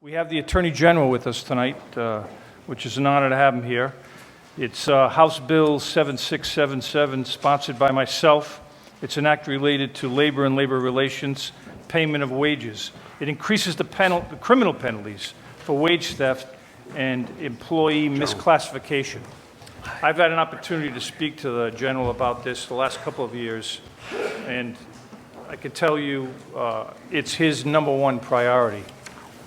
We have the Attorney General with us tonight, which is an honor to have him here. It's House Bill 7677, sponsored by myself. It's an act related to labor and labor relations, payment of wages. It increases the criminal penalties for wage theft and employee misclassification. I've had an opportunity to speak to the General about this the last couple of years, and I can tell you it's his number one priority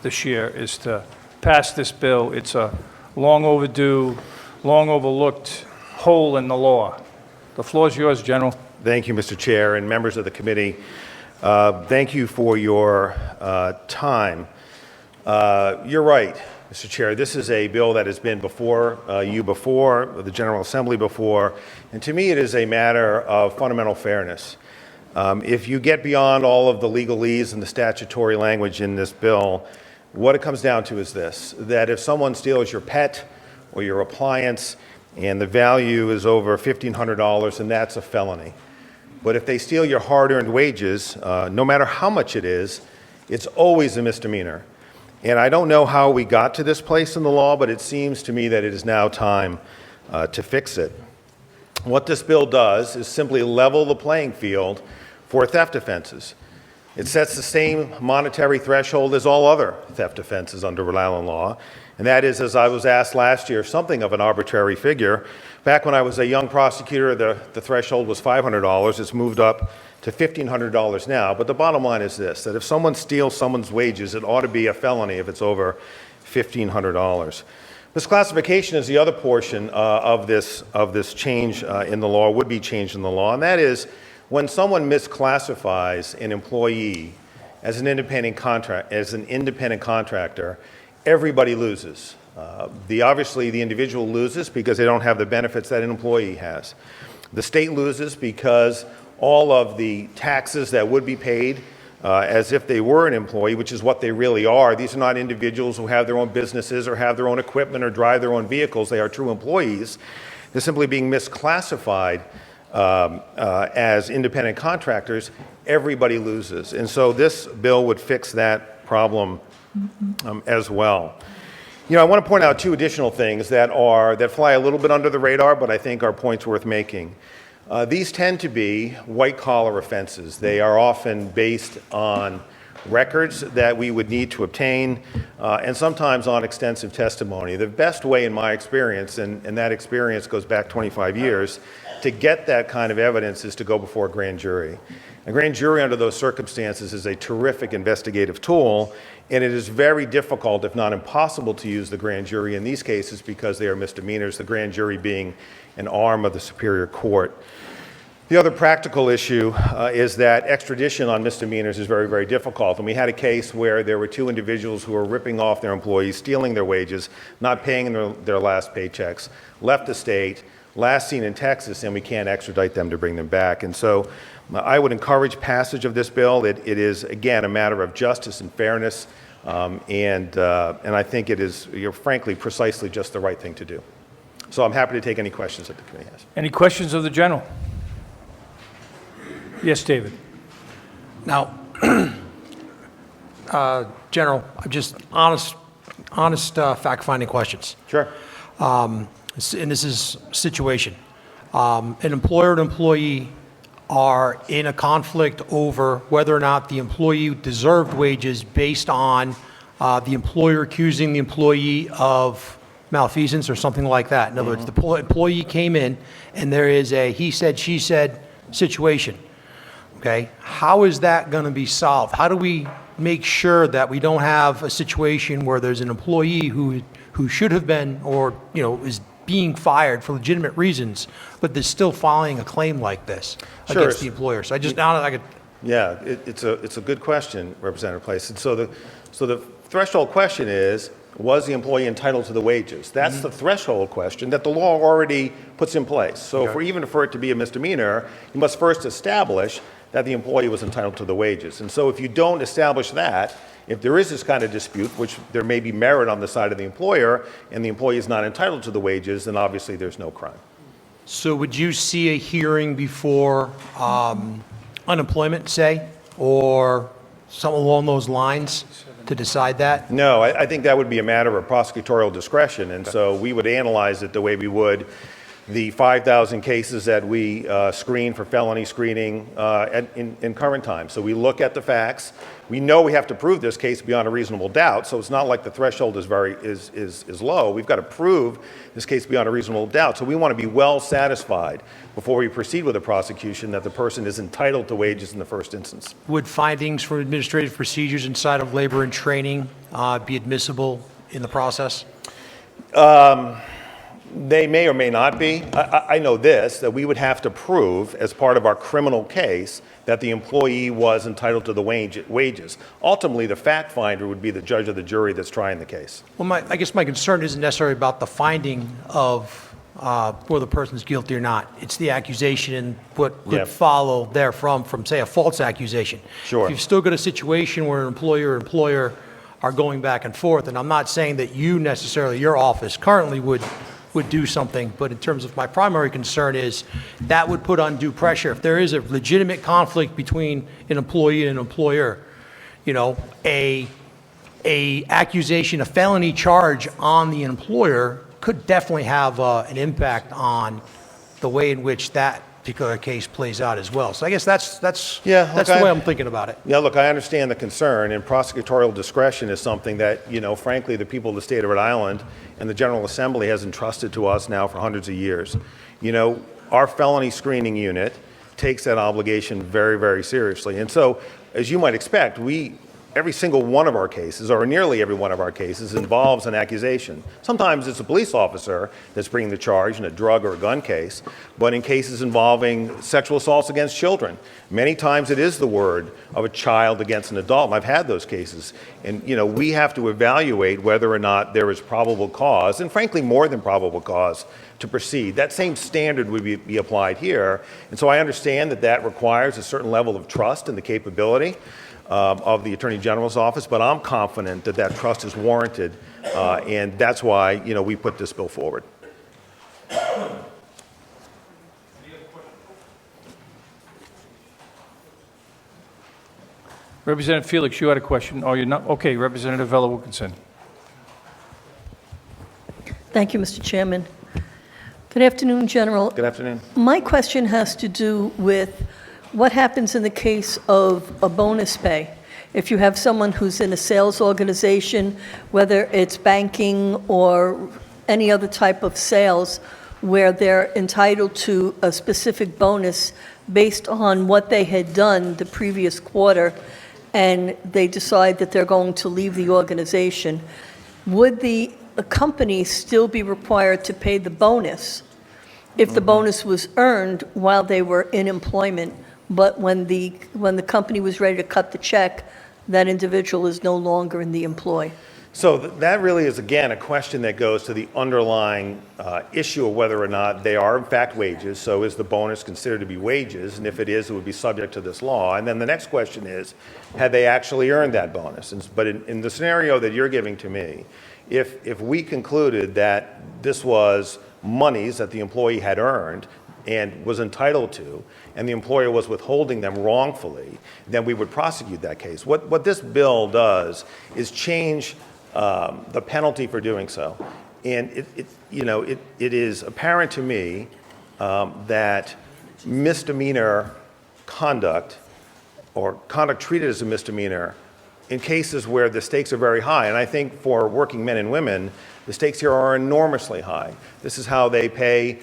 this year is to pass this bill. It's a long overdue, long overlooked hole in the law. The floor is yours, General. Thank you, Mr. Chair, and members of the committee. Thank you for your time. You're right, Mr. Chair. This is a bill that has been before you before, the General Assembly before, and to me it is a matter of fundamental fairness. If you get beyond all of the legalese and the statutory language in this bill, what it comes down to is this, that if someone steals your pet or your appliance and the value is over $1,500, then that's a felony. But if they steal your hard-earned wages, no matter how much it is, it's always a misdemeanor. And I don't know how we got to this place in the law, but it seems to me that it is now time to fix it. What this bill does is simply level the playing field for theft offenses. It sets the same monetary threshold as all other theft offenses under Rhode Island law, and that is, as I was asked last year, something of an arbitrary figure. Back when I was a young prosecutor, the threshold was $500. It's moved up to $1,500 now, but the bottom line is this, that if someone steals someone's wages, it ought to be a felony if it's over $1,500. Misclassification is the other portion of this change in the law, would be changed in the law, and that is when someone misclassifies an employee as an independent contractor, everybody loses. Obviously, the individual loses because they don't have the benefits that an employee has. The state loses because all of the taxes that would be paid as if they were an employee, which is what they really are. These are not individuals who have their own businesses or have their own equipment or drive their own vehicles. They are true employees. They're simply being misclassified as independent contractors. Everybody loses. And so this bill would fix that problem as well. You know, I want to point out two additional things that fly a little bit under the radar, but I think are points worth making. These tend to be white-collar offenses. They are often based on records that we would need to obtain, and sometimes on extensive testimony. The best way, in my experience, and that experience goes back 25 years, to get that kind of evidence is to go before a grand jury. A grand jury under those circumstances is a terrific investigative tool, and it is very difficult, if not impossible, to use the grand jury in these cases because they are misdemeanors, the grand jury being an arm of the Superior Court. The other practical issue is that extradition on misdemeanors is very, very difficult. And we had a case where there were two individuals who were ripping off their employees, stealing their wages, not paying their last paychecks, left the state, last seen in Texas, and we can't extradite them to bring them back. And so I would encourage passage of this bill. It is, again, a matter of justice and fairness, and I think it is, frankly, precisely just the right thing to do. So I'm happy to take any questions that the committee has. Any questions of the General? Yes, David. Now, General, just honest fact-finding questions. Sure. And this is situation. An employer and employee are in a conflict over whether or not the employee deserved wages based on the employer accusing the employee of malfeasance or something like that. In other words, the employee came in and there is a he said, she said situation. Okay, how is that going to be solved? How do we make sure that we don't have a situation where there's an employee who should have been or is being fired for legitimate reasons, but they're still filing a claim like this against the employer? So Yeah, it's a good question, Representative Place. And so the threshold question is, was the employee entitled to the wages? That's the threshold question that the law already puts in place. So even for it to be a misdemeanor, you must first establish that the employee was entitled to the wages. And so if you don't establish that, if there is this kind of dispute, which there may be merit on the side of the employer, and the employee is not entitled to the wages, then obviously there's no crime. So would you see a hearing before unemployment, say, or something along those lines to decide that? No, I think that would be a matter of prosecutorial discretion, and so we would analyze it the way we would the 5,000 cases that we screen for felony screening in current times. So we look at the facts. We know we have to prove this case beyond a reasonable doubt, so it's not like the threshold is low. We've got to prove this case beyond a reasonable doubt. So we want to be well satisfied before we proceed with a prosecution that the person is entitled to wages in the first instance. Would findings for administrative procedures inside of labor and training be admissible in the process? They may or may not be. I know this, that we would have to prove as part of our criminal case that the employee was entitled to the wages. Ultimately, the fact finder would be the judge of the jury that's trying the case. Well, I guess my concern isn't necessarily about the finding of whether the person's guilty or not. It's the accusation and what could Yeah. follow therefrom from, say, a false accusation. Sure. If you've still got a situation where an employer and employer are going back and forth, and I'm not saying that you necessarily, your office currently would do something, but in terms of my primary concern is that would put undue pressure. If there is a legitimate conflict between an employee and an employer, you know, a accusation, a felony charge on the employer could definitely have an impact on the way in which that particular case plays out as well. So I guess that's Yeah, the okay. way I'm thinking about it. Yeah, look, I understand the concern, and prosecutorial discretion is something that, you know, frankly, the people of the state of Rhode Island and the General Assembly has entrusted to us now for hundreds of years. You know, our felony screening unit takes that obligation very, very seriously. And so, as you might expect, every single one of our cases, or nearly every one of our cases, involves an accusation. Sometimes it's a police officer that's bringing the charge in a drug or a gun case, but in cases involving sexual assaults against children, many times it is the word of a child against an adult, and I've had those cases. And, you know, we have to evaluate whether or not there is probable cause, and frankly, more than probable cause, to proceed. That same standard would be applied here. And so I understand that that requires a certain level of trust in the capability of the Attorney General's office, but I'm confident that that trust is warranted, and that's why, you know, we put this bill forward. Representative Felix, you had a question. Oh, you're not? Okay, Representative Vella Wilkinson. Thank you, Mr. Chairman. Good afternoon, General. Good afternoon. My question has to do with what happens in the case of a bonus pay. If you have someone who's in a sales organization, whether it's banking or any other type of sales, where they're entitled to a specific bonus based on what they had done the previous quarter, and they decide that they're going to leave the organization, would the company still be required to pay the bonus if the bonus was earned while they were in employment, but when the company was ready to cut the check, that individual is no longer in the employ? So that really is, again, a question that goes to the underlying issue of whether or not they are, in fact, wages. So is the bonus considered to be wages? And if it is, it would be subject to this law. And then the next question is, had they actually earned that bonus? But in the scenario that you're giving to me, if we concluded that this was monies that the employee had earned and was entitled to, and the employer was withholding them wrongfully, then we would prosecute that case. What this bill does is change the penalty for doing so. And it is apparent to me that misdemeanor conduct, or conduct treated as a misdemeanor, in cases where the stakes are very high, and I think for working men and women, the stakes here are enormously high. This is how they pay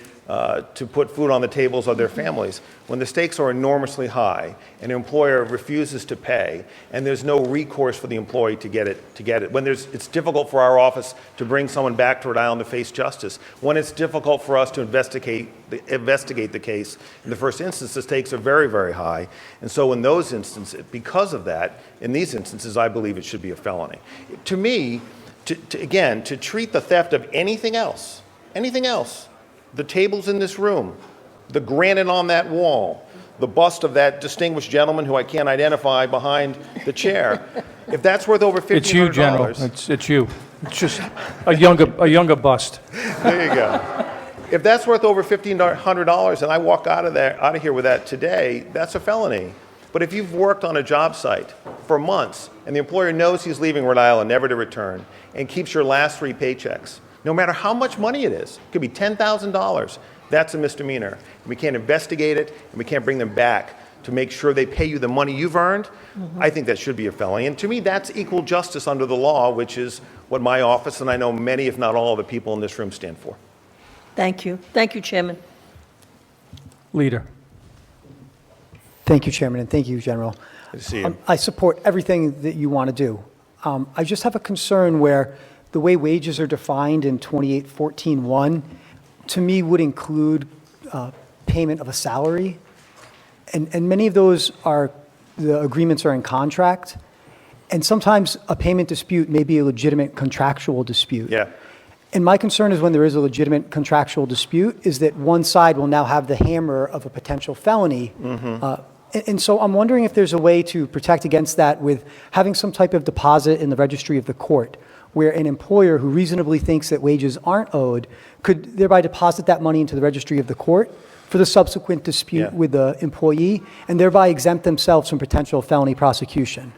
to put food on the tables of their families. When the stakes are enormously high, an employer refuses to pay, and there's no recourse for the employee to get it. When it's difficult for our office to bring someone back to Rhode Island to face justice. When it's difficult for us to investigate the case in the first instance, the stakes are very, very high. And so in those instances, because of that, in these instances, I believe it should be a felony. To me, to treat the theft of anything else, the tables in this room, the granite on that wall, the bust of that distinguished gentleman who I can't identify behind the chair, if that's worth over $1,500... It's you, General. It's you. It's just a younger bust. There you go. If that's worth over $1,500 and I walk out of here with that today, that's a felony. But if you've worked on a job site for months and the employer knows he's leaving Rhode Island never to return and keeps your last 3 paychecks, no matter how much money it is, it could be $10,000, that's a misdemeanor. And we can't investigate it, and we can't bring them back to make sure they pay you the money you've earned. I think that should be a felony. And to me, that's equal justice under the law, which is what my office, and I know many, if not all, of the people in this room stand for. Thank you. Thank you, Chairman. Leader. Thank you, Chairman, and thank you, General. Good to see you. I support everything that you want to do. I just have a concern where the way wages are defined in 2814.1, to me, would include payment of a salary. And many of those are, the agreements are in contract. And sometimes a payment dispute may be a legitimate contractual dispute. Yeah. And my concern is when there is a legitimate contractual dispute, is that one side will now have the hammer of a potential felony. And so I'm wondering if there's a way to protect against that with having some type of deposit in the registry of the court, where an employer who reasonably thinks that wages aren't owed could thereby deposit that money into the registry of the court for the subsequent dispute Yeah. with the employee, and thereby exempt themselves from potential felony prosecution.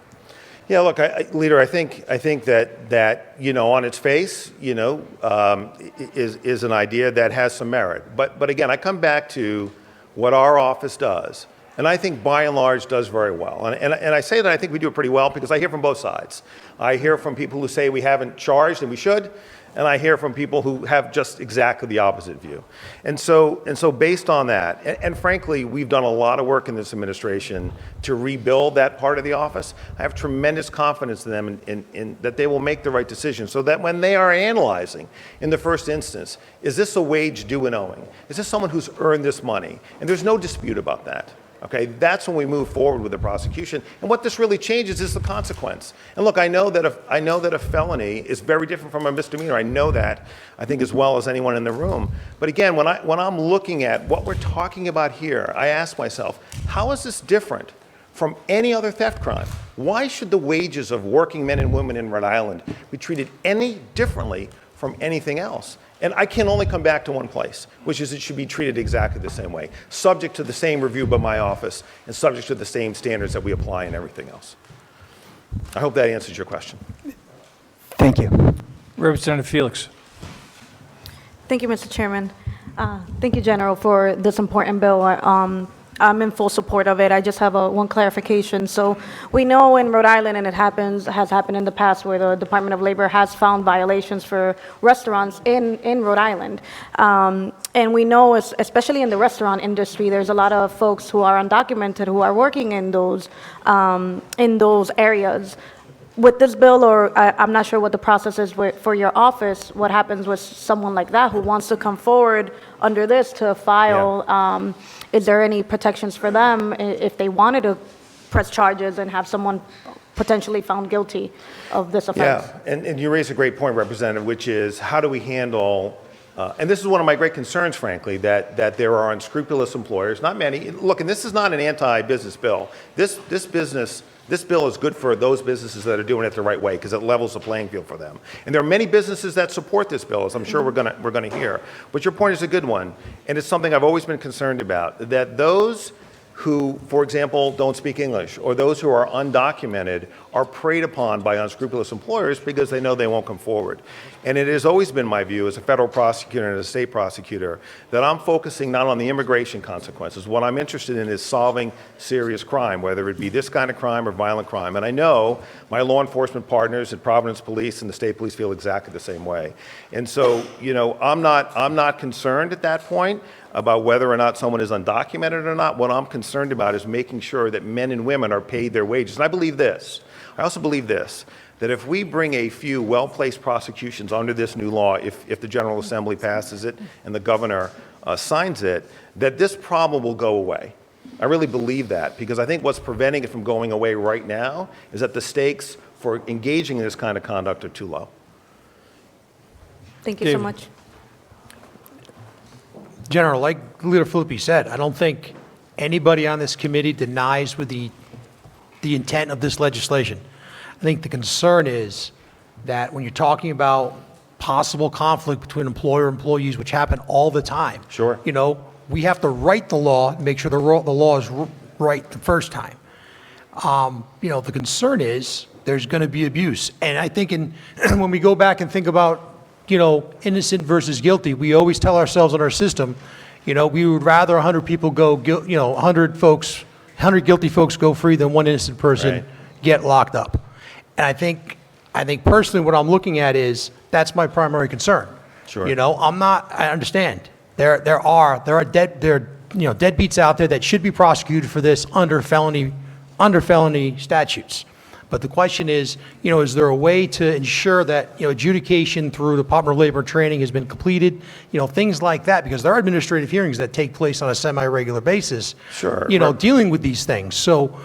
Yeah, look, Leader, I think that on its face, is an idea that has some merit. But again, I come back to what our office does, and I think by and large does very well. And I say that I think we do it pretty well because I hear from both sides. I hear from people who say we haven't charged and we should, and I hear from people who have just exactly the opposite view. And so based on that, and frankly, we've done a lot of work in this administration to rebuild that part of the office. I have tremendous confidence in them in that they will make the right decision so that when they are analyzing in the first instance, is this a wage due and owing? Is this someone who's earned this money? And there's no dispute about that. Okay, that's when we move forward with the prosecution. And what this really changes is the consequence. And look, I know that a felony is very different from a misdemeanor. I know that, I think, as well as anyone in the room. But again, when I'm looking at what we're talking about here, I ask myself, how is this different from any other theft crime? Why should the wages of working men and women in Rhode Island be treated any differently from anything else? And I can only come back to one place, which is it should be treated exactly the same way, subject to the same review by my office and subject to the same standards that we apply in everything else. I hope that answers your question. Thank you. Representative Felix. Thank you, Mr. Chairman. Thank you, General, for this important bill. I'm in full support of it. I just have one clarification. So we know in Rhode Island, and has happened in the past, where the Department of Labor has found violations for restaurants in Rhode Island. And we know, especially in the restaurant industry, there's a lot of folks who are undocumented who are working in those areas. With this bill, or I'm not sure what the process is for your office, what happens with someone like that who wants to come forward under this to file? Yeah. Is there any protections for them if they wanted to press charges and have someone potentially found guilty of this offense? Yeah, and you raise a great point, Representative, which is how do we handle, and this is one of my great concerns, frankly, that there are unscrupulous employers, not many. Look, and this is not an anti-business bill. This bill is good for those businesses that are doing it the right way because it levels the playing field for them. And there are many businesses that support this bill, as I'm sure we're going to hear. But your point is a good one, and it's something I've always been concerned about, that those who, for example, don't speak English, or those who are undocumented are preyed upon by unscrupulous employers because they know they won't come forward. And it has always been my view as a federal prosecutor and a state prosecutor that I'm focusing not on the immigration consequences. What I'm interested in is solving serious crime, whether it be this kind of crime or violent crime. And I know my law enforcement partners at Providence Police and the state police feel exactly the same way. And so, I'm not concerned at that point about whether or not someone is undocumented or not. What I'm concerned about is making sure that men and women are paid their wages. And I believe this. I also believe this, that if we bring a few well-placed prosecutions under this new law, if the General Assembly passes it and the governor signs it, that this problem will go away. I really believe that, because I think what's preventing it from going away right now is that the stakes for engaging in this kind of conduct are too low. Thank you so David. much. General, like Leader Filippi said, I don't think anybody on this committee denies with the intent of this legislation. I think the concern is that when you're talking about possible conflict between employer and employees, which happen all the time. Sure. We have to write the law and make sure the law is right the first time. The concern is there's going to be abuse. And I think when we go back and think about, innocent versus guilty, we always tell ourselves in our system, we would rather 100 people go, 100 guilty folks go free than one innocent person Right. get locked up. And I think personally what I'm looking at is that's my primary concern. Sure. I understand. There are deadbeats out there that should be prosecuted for this under felony statutes. But the question is there a way to ensure that, adjudication through the Department of Labor and Training has been completed, things like that, because there are administrative hearings that take place on a semi-regular basis. Sure. Dealing with these things. So,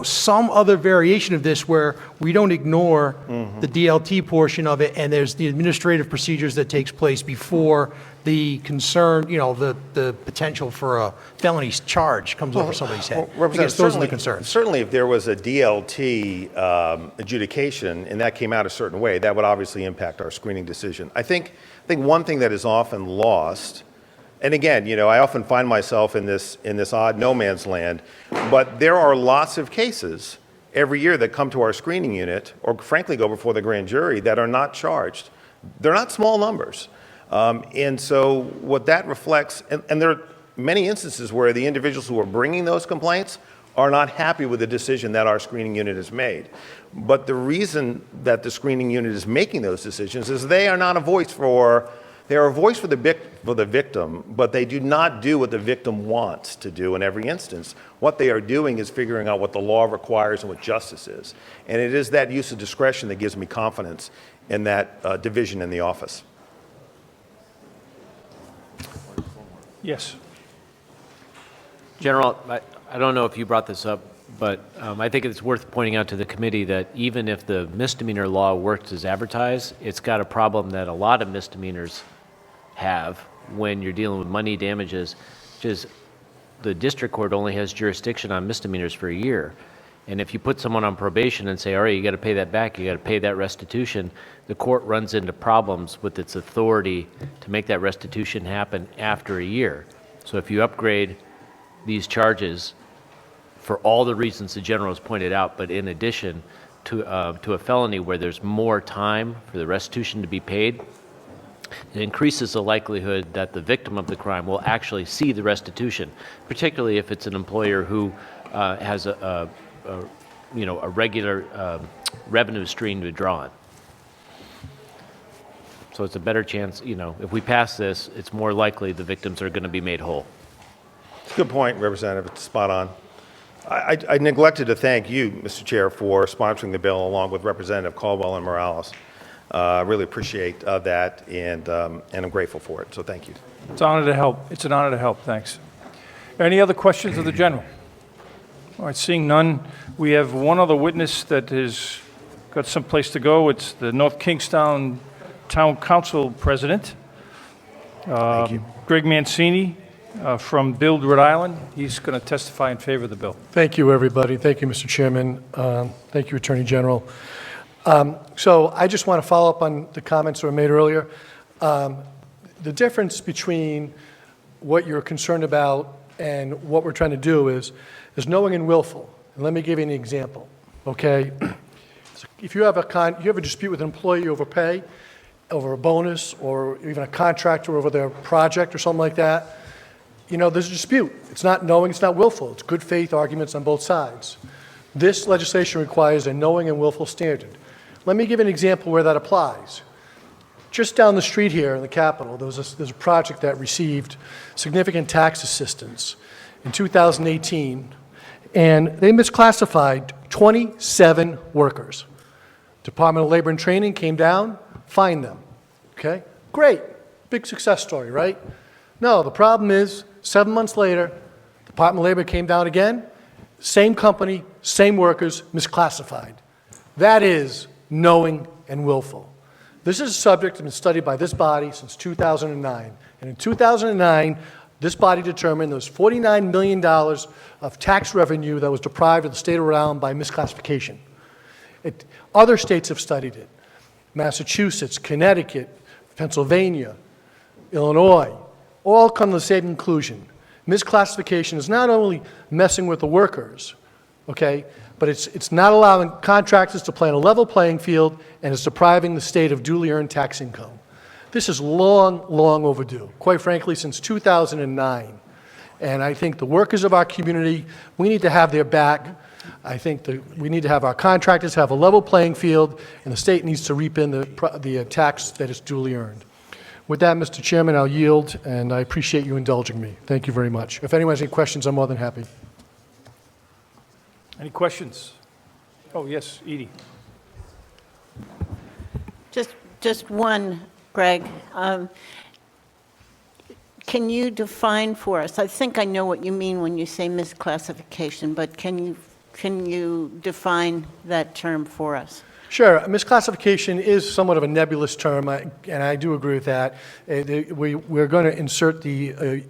some other variation of this where we don't ignore the DLT portion of it, and there's the administrative procedures that takes place before the concern, the potential for a felony charge comes over somebody's head. I guess those are the concerns. Certainly, if there was a DLT adjudication and that came out a certain way, that would obviously impact our screening decision. I think one thing that is often lost, and again, I often find myself in this odd no man's land, but there are lots of cases every year that come to our screening unit, or frankly go before the grand jury, that are not charged. They're not small numbers. And so what that reflects, and there are many instances where the individuals who are bringing those complaints are not happy with the decision that our screening unit has made. But the reason that the screening unit is making those decisions is they are not a voice for, they are a voice for the victim, but they do not do what the victim wants to do in every instance. What they are doing is figuring out what the law requires and what justice is. And it is that use of discretion that gives me confidence in that division in the office. Yes. General, I don't know if you brought this up, but I think it's worth pointing out to the committee that even if the misdemeanor law works as advertised, it's got a problem that a lot of misdemeanors have when you're dealing with money damages, which is the district court only has jurisdiction on misdemeanors for a year. And if you put someone on probation and say, all right, you got to pay that back, you got to pay that restitution, the court runs into problems with its authority to make that restitution happen after a year. So if you upgrade these charges for all the reasons the general has pointed out, but in addition to a felony where there's more time for the restitution to be paid, it increases the likelihood that the victim of the crime will actually see the restitution, particularly if it's an employer who has a regular revenue stream to draw on. So it's a better chance, if we pass this, it's more likely the victims are going to be made whole. Good point, Representative. It's spot on. I neglected to thank you, Mr. Chair, for sponsoring the bill along with Representative Caldwell and Morales. I really appreciate that, and I'm grateful for it, so thank you. It's an honor to help. It's an honor to help. Thanks. Any other questions of the general? All right, seeing none, we have one other witness that has got someplace to go. It's the North Kingstown Town Council President, Thank you. Greg Mancini from Build Rhode Island. He's going to testify in favor of the bill. Thank you, everybody. Thank you, Mr. Chairman. Thank you, Attorney General. So I just want to follow up on the comments that were made earlier. The difference between what you're concerned about and what we're trying to do is knowing and willful. And let me give you an example, okay? So if you have a dispute with an employee over pay, over a bonus, or even a contractor over their project or something like that, there's a dispute. It's not knowing, it's not willful. It's good faith arguments on both sides. This legislation requires a knowing and willful standard. Let me give an example where that applies. Just down the street here in the Capitol, there's a project that received significant tax assistance in 2018, and they misclassified 27 workers. Department of Labor and Training came down, fined them. Okay? Great. Big success story, right? No, the problem is 7 months later, Department of Labor came down again, same company, same workers, misclassified. That is knowing and willful. This is a subject that's been studied by this body since 2009. And in 2009, this body determined there was $49 million of tax revenue that was deprived of the state of Rhode Island by misclassification. Other states have studied it. Massachusetts, Connecticut, Pennsylvania, Illinois, all come to the same conclusion. Misclassification is not only messing with the workers, okay? But it's not allowing contractors to play on a level playing field, and it's depriving the state of duly earned tax income. This is long, long overdue, quite frankly, since 2009. And I think the workers of our community, we need to have their back. I think we need to have our contractors have a level playing field, and the state needs to reap in the tax that is duly earned. With that, Mr. Chairman, I'll yield, and I appreciate you indulging me. Thank you very much. If anyone has any questions, I'm more than happy. Any questions? Oh, yes, Edie. Just one, Greg. Can you define for us, I think I know what you mean when you say misclassification, but can you define that term for us? Sure. Misclassification is somewhat of a nebulous term, and I do agree with that. We're going to insert the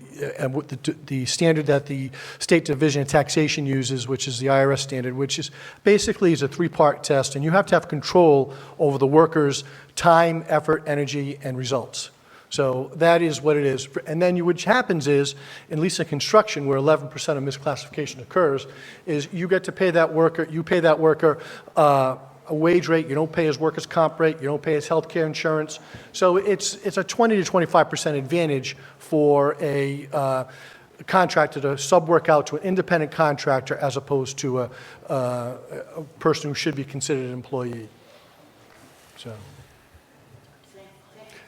standard that the State Division of Taxation uses, which is the IRS standard, which is basically is a three-part test, and you have to have control over the worker's time, effort, energy, and results. So that is what it is. And then what happens is, at least in construction, where 11% of misclassification occurs, is you get to pay that worker, a wage rate, you don't pay his workers' comp rate, you don't pay his health care insurance. So it's a 20 to 25% advantage for a contractor to sub-work out to an independent contractor as opposed to a person who should be considered an employee. So.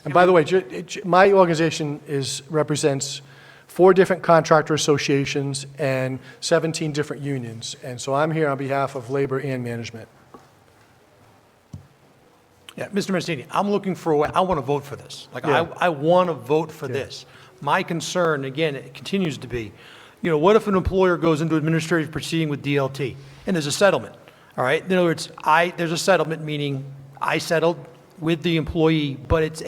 And by the way, my organization represents 4 different contractor associations and 17 different unions. And so I'm here on behalf of labor and management. Yeah, Mr. Mancini, I'm looking for a way, I want to vote for this. Like, Yeah. I want to vote for this. My concern, again, it continues to be, what if an employer goes into administrative proceeding with DLT and there's a settlement, all right? In other words, there's a settlement, meaning I settled with the employee, but it's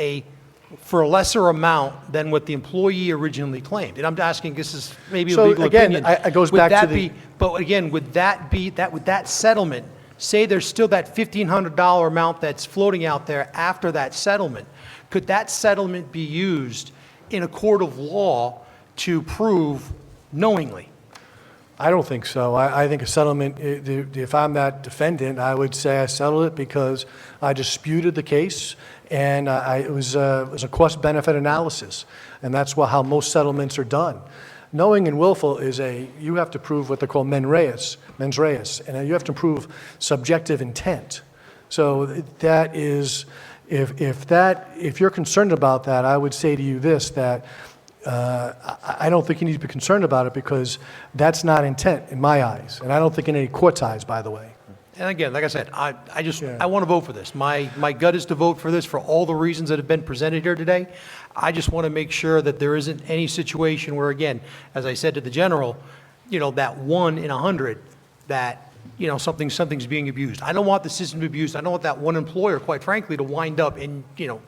for a lesser amount than what the employee originally claimed. And I'm asking, this is maybe a So legal again, opinion. it goes Would back to that the- be- But again, would that settlement, say there's still that $1,500 amount that's floating out there after that settlement, could that settlement be used in a court of law to prove knowingly? I don't think so. I think a settlement, if I'm that defendant, I would say I settled it because I disputed the case, and it was a cost-benefit analysis, and that's how most settlements are done. Knowing and willful you have to prove what they call mens res, and you have to prove subjective intent. So that is, if you're concerned about that, I would say to you this, that I don't think you need to be concerned about it because that's not intent in my eyes, and I don't think in any court's eyes, by the way. And again, like I said, I want to vote for this. My gut is to vote for this for all the reasons that have been presented here today. I just want to make sure that there isn't any situation where, again, as I said to the general, that 1 in 100 that, something's being abused. I don't want the system to be abused. I don't want that one employer, quite frankly, to wind up in,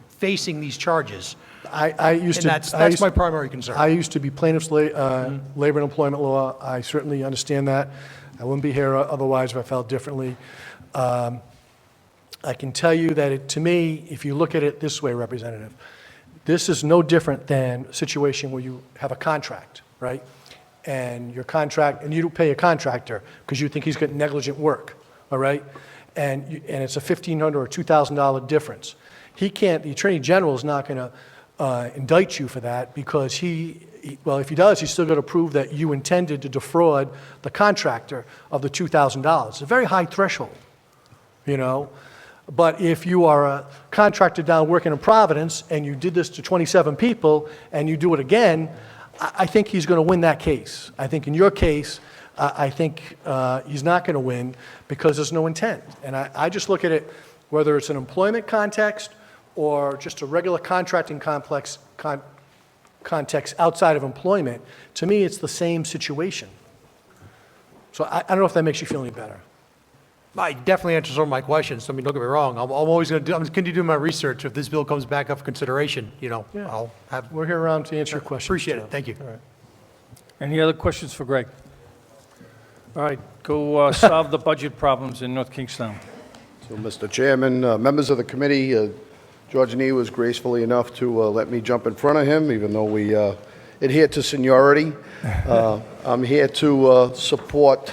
facing these charges. That's my primary concern. I used to be plaintiff's labor and employment law. I certainly understand that. I wouldn't be here otherwise if I felt differently. I can tell you that to me, if you look at it this way, Representative, this is no different than a situation where you have a contract, right? And you don't pay a contractor because you think he's got negligent work, all right? And it's a $1,500 or $2,000 difference. The Attorney General is not going to indict you for that because if he does, he's still got to prove that you intended to defraud the contractor of the $2,000. It's a very high threshold, But if you are a contractor down working in Providence and you did this to 27 people and you do it again, I think he's going to win that case. I think in your case, I think he's not going to win because there's no intent. And I just look at it, whether it's an employment context or just a regular contracting context outside of employment, to me, it's the same situation. So I don't know if that makes you feel any better. I definitely answers all my questions. I mean, don't get me wrong. I'm always going to continue my research. If this bill comes back up for consideration, I'll have. We're here around to answer your questions. Appreciate it. so. Thank you. All right. Any other questions for Greg? All right, go solve the budget problems in North Kingstown. So, Mr. Chairman, members of the committee, George Nee was gracefully enough to let me jump in front of him, even though we adhere to seniority. I'm here to support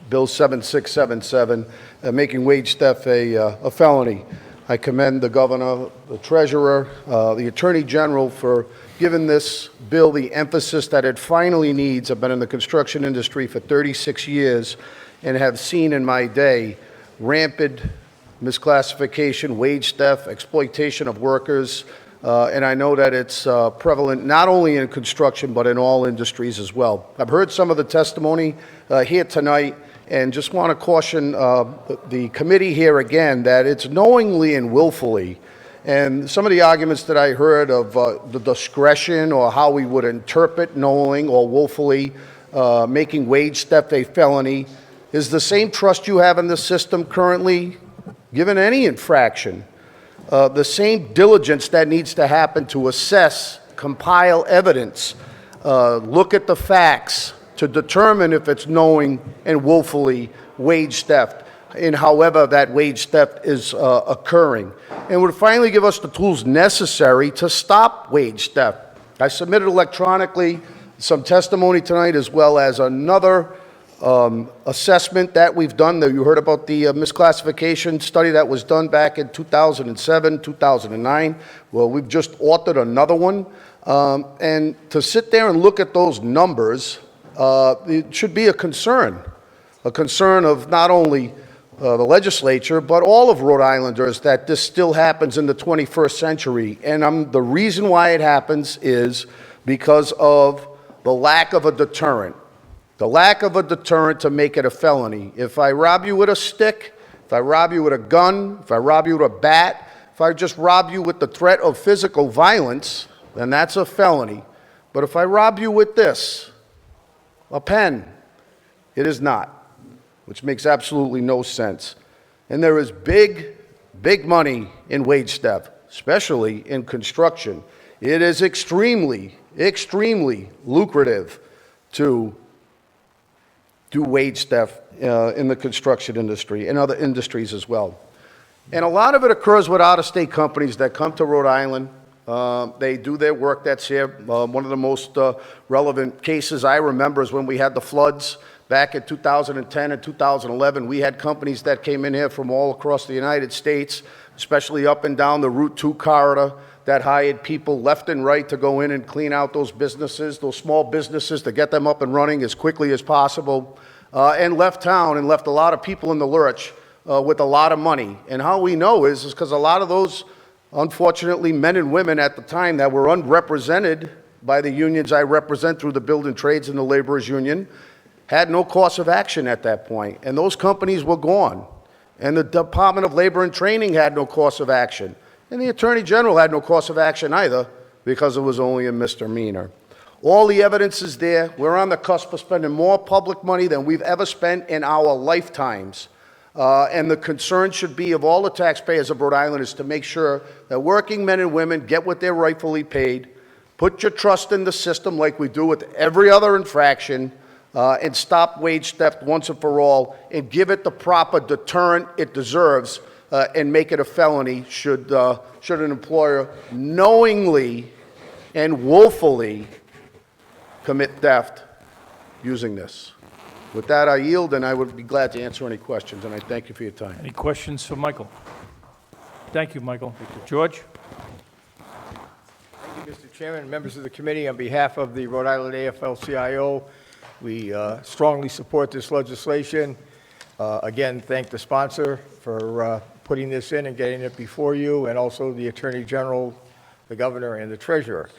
Bill 7677, making wage theft a felony. I commend the governor, the treasurer, the attorney general for giving this bill the emphasis that it finally needs. I've been in the construction industry for 36 years and have seen in my day rampant misclassification, wage theft, exploitation of workers, and I know that it's prevalent not only in construction but in all industries as well. I've heard some of the testimony here tonight, and just want to caution the committee here again that it's knowingly and willfully. And some of the arguments that I heard of the discretion or how we would interpret knowing or willfully making wage theft a felony is the same trust you have in the system currently, given any infraction. The same diligence that needs to happen to assess, compile evidence, look at the facts to determine if it's knowing and willfully wage theft, and however that wage theft is occurring, and would finally give us the tools necessary to stop wage theft. I submitted electronically some testimony tonight, as well as another assessment that we've done. You heard about the misclassification study that was done back in 2007, 2009. Well, we've just authored another one. And to sit there and look at those numbers, it should be a concern of not only the legislature, but all of Rhode Islanders, that this still happens in the 21st century. And the reason why it happens is because of the lack of a deterrent. The lack of a deterrent to make it a felony. If I rob you with a stick, if I rob you with a gun, if I rob you with a bat, if I just rob you with the threat of physical violence, then that's a felony. But if I rob you with this, a pen, it is not, which makes absolutely no sense. And there is big, big money in wage theft, especially in construction. It is extremely, extremely lucrative to do wage theft in the construction industry and other industries as well. And a lot of it occurs with out-of-state companies that come to Rhode Island. They do their work that's here. One of the most relevant cases I remember is when we had the floods back in 2010 and 2011. We had companies that came in here from all across the United States, especially up and down the Route 2 corridor, that hired people left and right to go in and clean out those businesses, those small businesses, to get them up and running as quickly as possible, and left town and left a lot of people in the lurch with a lot of money. And how we know is because a lot of those, unfortunately, men and women at the time that were unrepresented by the unions I represent through the Building Trades and the Laborers Union had no course of action at that point. And those companies were gone. And the Department of Labor and Training had no course of action. And the Attorney General had no course of action either, because it was only a misdemeanor. All the evidence is there. We're on the cusp of spending more public money than we've ever spent in our lifetimes. And the concern should be of all the taxpayers of Rhode Island is to make sure that working men and women get what they're rightfully paid. Put your trust in the system like we do with every other infraction, and stop wage theft once and for all, and give it the proper deterrent it deserves, and make it a felony should an employer knowingly and willfully commit theft using this. With that, I yield, and I would be glad to answer any questions, and I thank you for your time. Any questions for Michael? Thank you, Michael. George? Thank you, Mr. Chairman, members of the committee. On behalf of the Rhode Island AFL-CIO, we strongly support this legislation. Again, thank the sponsor for putting this in and getting it before you, and also the Attorney General, the Governor, and the Treasurer.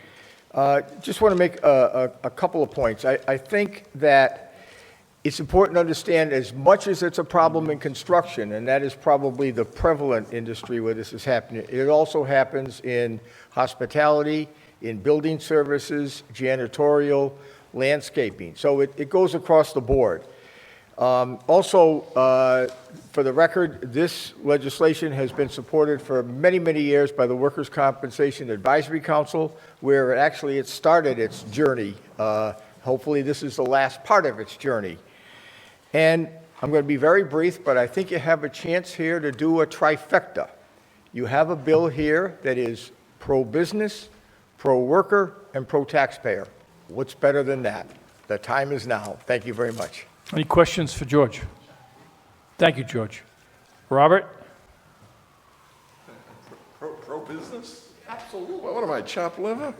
Just want to make a couple of points. I think that it's important to understand, as much as it's a problem in construction, and that is probably the prevalent industry where this is happening, it also happens in hospitality, in building services, janitorial, landscaping. So it goes across the board. Also, for the record, this legislation has been supported for many, many years by the Workers' Compensation Advisory Council, where it started its journey. Hopefully, this is the last part of its journey. And I'm going to be very brief, but I think you have a chance here to do a trifecta. You have a bill here that is pro-business, pro-worker, and pro-taxpayer. What's better than that? The time is now. Thank you very much. Any questions for George? Thank you, George. Robert? Pro-business? Absolutely. What am I, chopped liver?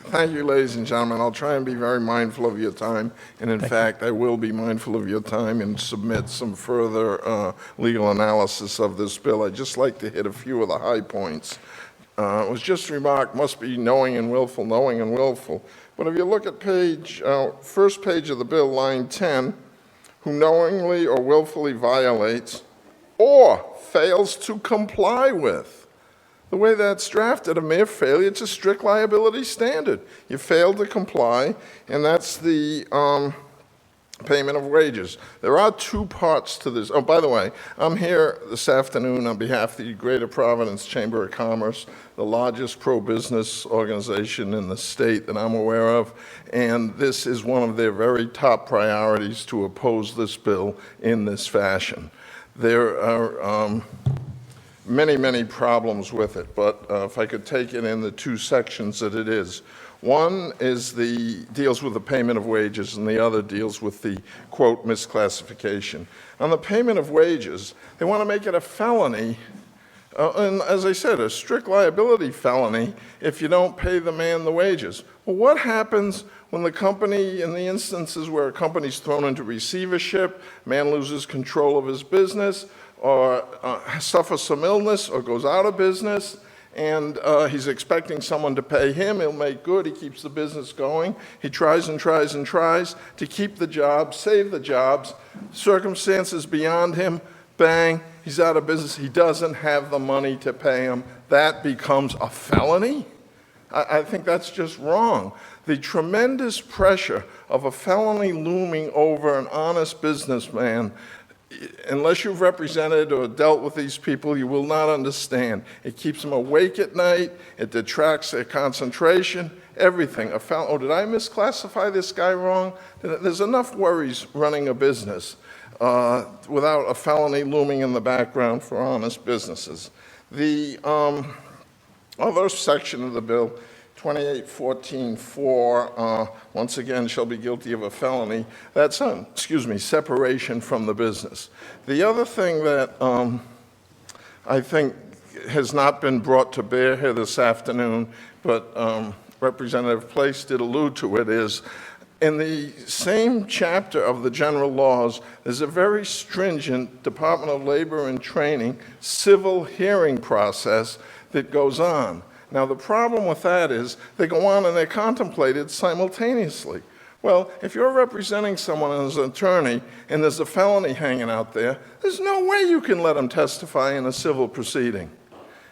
Thank you, ladies and gentlemen. I'll try and be very mindful of your time, and in fact, I will be mindful of your time and submit some further legal analysis of this bill. I'd just like to hit a few of the high points. It was just remarked, must be knowing and willful, knowing and willful. But if you look at first page of the bill, line 10, who knowingly or willfully violates or fails to comply with. The way that's drafted, a mere failure, it's a strict liability standard. You fail to comply, and that's the payment of wages. There are two parts to this. Oh, by the way, I'm here this afternoon on behalf of the Greater Providence Chamber of Commerce, the largest pro-business organization in the state that I'm aware of, and this is one of their very top priorities to oppose this bill in this fashion. There are many, many problems with it, but if I could take it in the two sections that it is. One is deals with the payment of wages, and the other deals with the, quote, misclassification. On the payment of wages, they want to make it a felony, and as I said, a strict liability felony if you don't pay the man the wages. Well, what happens when the company, in the instances where a company's thrown into receivership, man loses control of his business, or suffers some illness, or goes out of business, and he's expecting someone to pay him? He'll make good, he keeps the business going, he tries and tries and tries to keep the jobs, save the jobs, circumstances beyond him, bang, he's out of business, he doesn't have the money to pay him. That becomes a felony? I think that's just wrong. The tremendous pressure of a felony looming over an honest businessman, unless you've represented or dealt with these people, you will not understand. It keeps them awake at night, it detracts their concentration, everything. Oh, did I misclassify this guy wrong? There's enough worries running a business without a felony looming in the background for honest businesses. The other section of the bill, 2814-4, once again, shall be guilty of a felony. That's on, separation from the business. The other thing that I think has not been brought to bear here this afternoon, but Representative Place did allude to it, is in the same chapter of the general laws, there's a very stringent Department of Labor and Training civil hearing process that goes on. Now, the problem with that is they go on and they're contemplated simultaneously. Well, if you're representing someone as an attorney and there's a felony hanging out there, there's no way you can let them testify in a civil proceeding.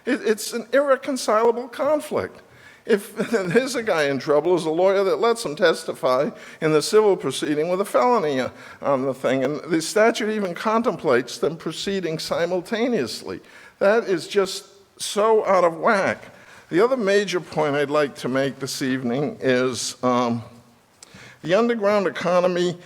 It's an irreconcilable conflict. If there's a guy in trouble, there's a lawyer that lets him testify in the civil proceeding with a felony on the thing, and the statute even contemplates them proceeding simultaneously. That is just so out of whack. The other major point I'd like to make this evening is the Underground Economy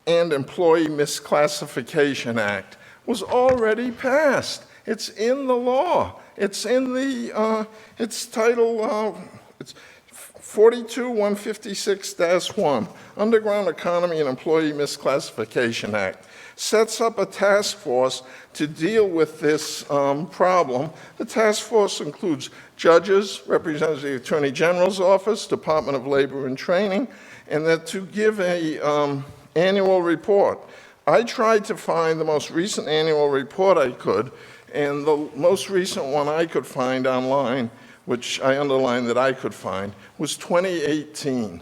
and Employee Misclassification Act was already passed. It's in the law. It's in the, it's title, it's 42-156-1, Underground Economy and Employee Misclassification Act. Sets up a task force to deal with this problem. The task force includes judges, representatives of the Attorney General's Office, Department of Labor and Training, and that to give a annual report. I tried to find the most recent annual report I could, and the most recent one I could find online, which I underlined that I could find, was 2018.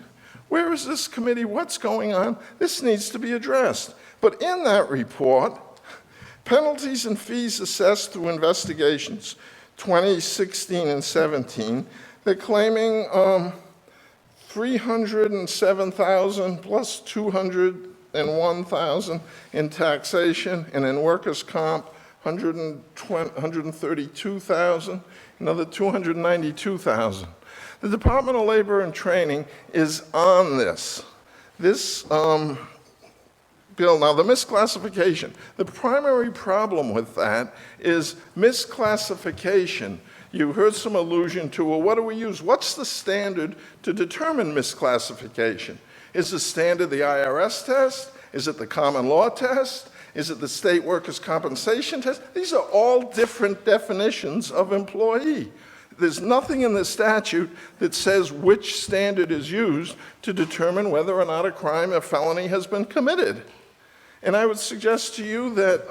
Where is this committee? What's going on? This needs to be addressed. But in that report, penalties and fees assessed through investigations, 2016 and 17, they're claiming 307,000 plus 201,000 in taxation, and in workers' comp, 132,000, another 292,000. The Department of Labor and Training is on this. This bill, now the misclassification, the primary problem with that is misclassification. You heard some allusion to, well, what do we use? What's the standard to determine misclassification? Is the standard the IRS test? Is it the common law test? Is it the state workers' compensation test? These are all different definitions of employee. There's nothing in the statute that says which standard is used to determine whether or not a crime or felony has been committed. And I would suggest to you that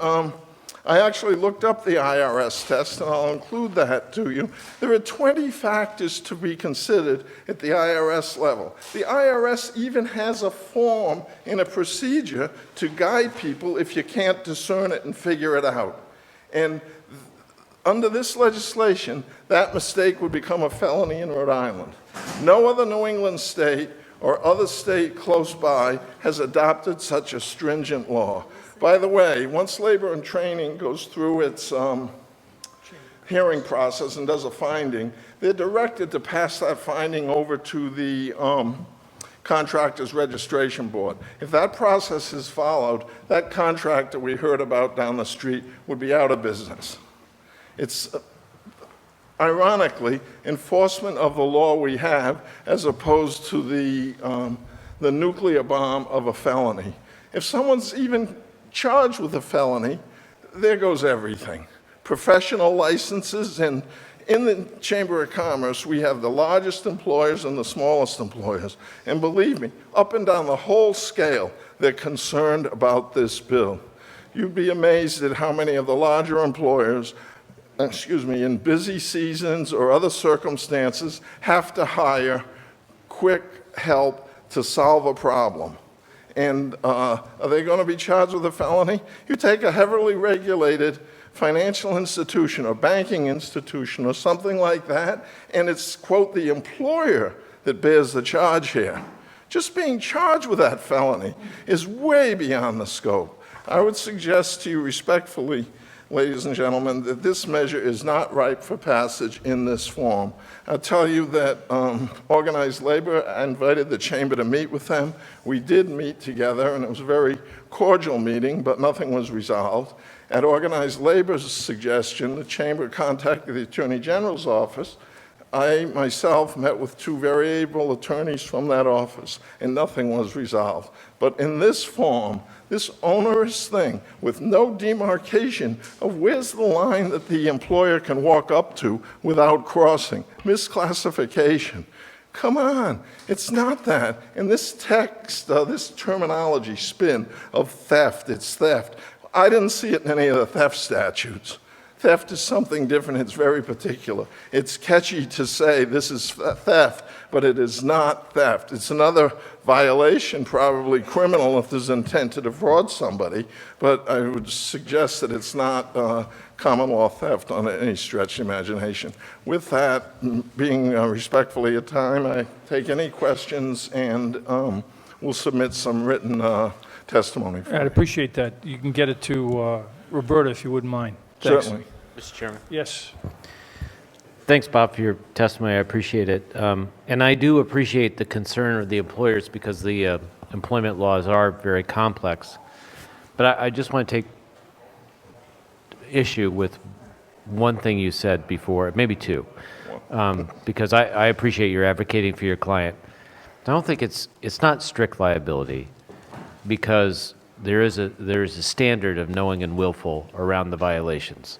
I actually looked up the IRS test, and I'll include that to you. There are 20 factors to be considered at the IRS level. The IRS even has a form and a procedure to guide people if you can't discern it and figure it out. And under this legislation, that mistake would become a felony in Rhode Island. No other New England state or other state close by has adopted such a stringent law. By the way, once Labor and Training goes through its hearing process and does a finding, they're directed to pass that finding over to the Contractors Registration Board. If that process is followed, that contractor we heard about down the street would be out of business. It's ironically enforcement of the law we have as opposed to the nuclear bomb of a felony. If someone's even charged with a felony, there goes everything. Professional licenses, and in the Chamber of Commerce, we have the largest employers and the smallest employers. And believe me, up and down the whole scale, they're concerned about this bill. You'd be amazed at how many of the larger employers, in busy seasons or other circumstances, have to hire quick help to solve a problem. And are they going to be charged with a felony? You take a heavily regulated financial institution or banking institution or something like that, and it's, quote, the employer that bears the charge here. Just being charged with that felony is way beyond the scope. I would suggest to you respectfully, ladies and gentlemen, that this measure is not ripe for passage in this form. I'll tell you that organized labor, I invited the chamber to meet with them. We did meet together, and it was a very cordial meeting, but nothing was resolved. At organized labor's suggestion, the chamber contacted the Attorney General's office. I myself met with two very able attorneys from that office, and nothing was resolved. But in this form, this onerous thing with no demarcation of where's the line that the employer can walk up to without crossing, misclassification. Come on, it's not that. And this text, this terminology spin of theft, it's theft. I didn't see it in any of the theft statutes. Theft is something different. It's very particular. It's catchy to say this is theft, but it is not theft. It's another violation, probably criminal if there's intent to defraud somebody, but I would suggest that it's not common law theft on any stretch of imagination. With that, being respectfully at time, I take any questions and we'll submit some written testimony. I'd appreciate that. You can get it to Roberta if you wouldn't mind. Thanks. Certainly. Mr. Chairman. Yes. Thanks, Bob, for your testimony. I appreciate it. And I do appreciate the concern of the employers because the employment laws are very complex. But I just want to take issue with one thing you said before, maybe two, because I appreciate your advocating for your client. I don't think it's not strict liability because there is a standard of knowing and willful around the violations,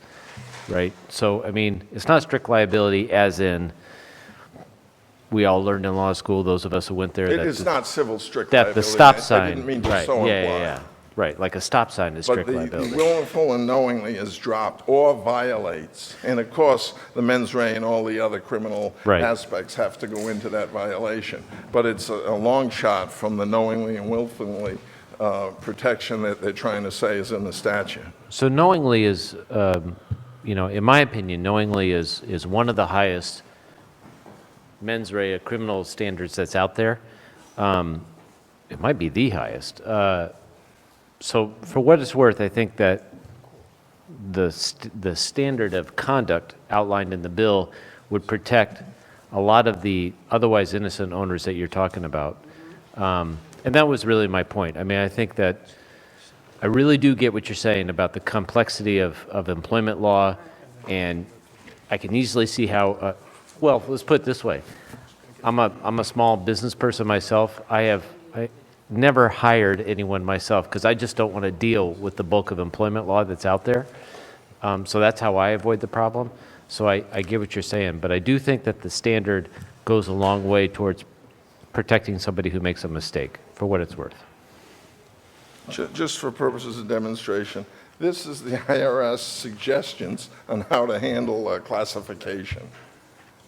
right? So, I mean, it's not strict liability as in we all learned in law school, those of us who went there. It that is not civil strict that liability. the stop I sign, didn't mean to right? so Yeah, imply. yeah, right. Like a stop sign is strict But liability. the willful and knowingly is dropped or violates. And of course, the mens rea and all the other criminal Right. aspects have to go into that violation. But it's a long shot from the knowingly and willfully protection that they're trying to say is in the statute. So knowingly is, in my opinion, knowingly is one of the highest mens rea criminal standards that's out there. It might be the highest. So for what it's worth, I think that the standard of conduct outlined in the bill would protect a lot of the otherwise innocent owners that you're talking about. And that was really my point. I mean, I think that I really do get what you're saying about the complexity of employment law, and I can easily see how, well, let's put it this way. I'm a small business person myself. I I never hired anyone myself because I just don't want to deal with the bulk of employment law that's out there. So that's how I avoid the problem. So I get what you're saying, but I do think that the standard goes a long way towards protecting somebody who makes a mistake, for what it's worth. Just for purposes of demonstration, this is the IRS suggestions on how to handle classification,